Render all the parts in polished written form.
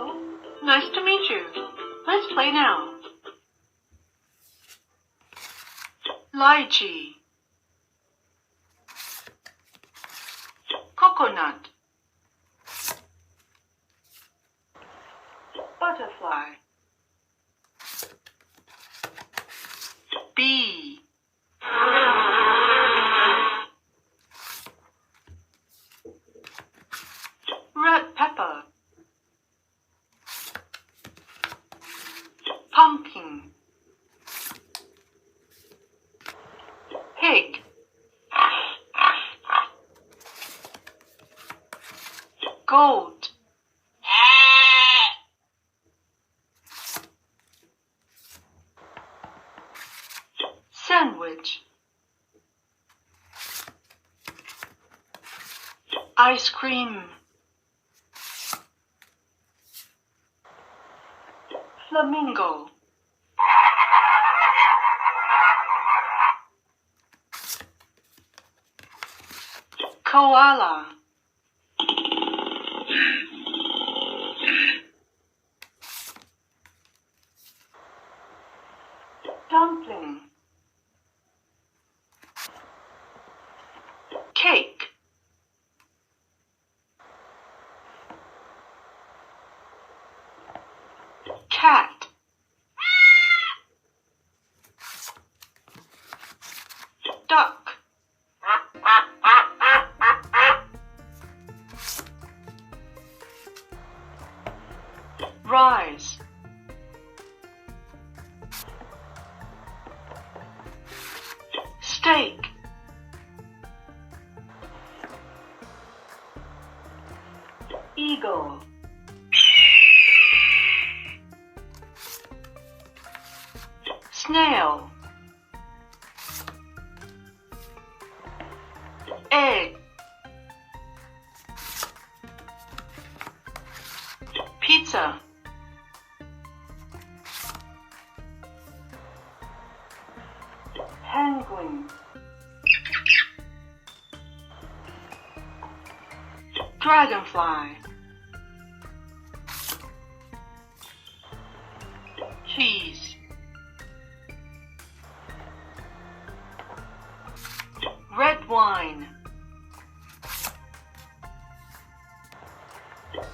Hello. Nice to meet you. Let's play now. Lychee. Coconut. Butterfly. Bee. Red pepper. Pumpkin. Pig. Goat. Sandwich. Ice cream. Flamingo. Koala. Dumpling. Cake. Cat. Duck. Rice. Steak. Eagle. Snail. Egg. Pizza. Penguin. Dragonfly. Cheese. Red wine.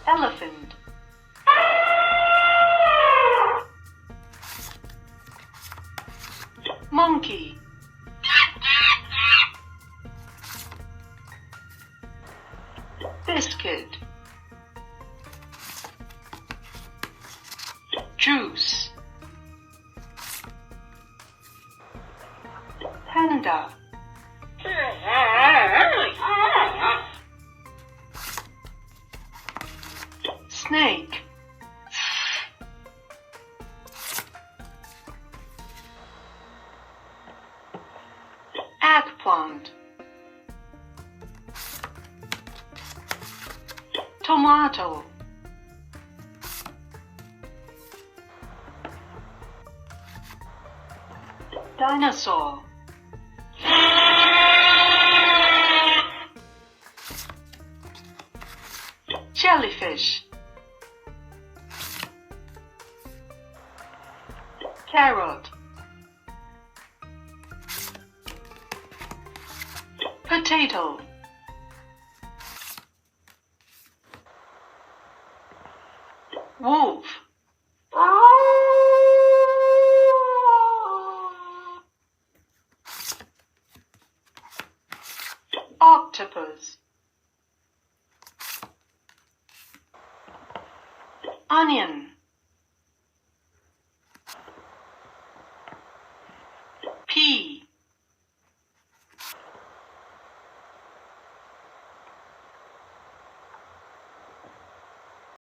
Elephant. Monkey. Biscuit. Juice. Panda. Snake. Eggplant. Tomato. Dinosaur. Jellyfish. Carrot. Potato. Wolf. Octopus. Onion.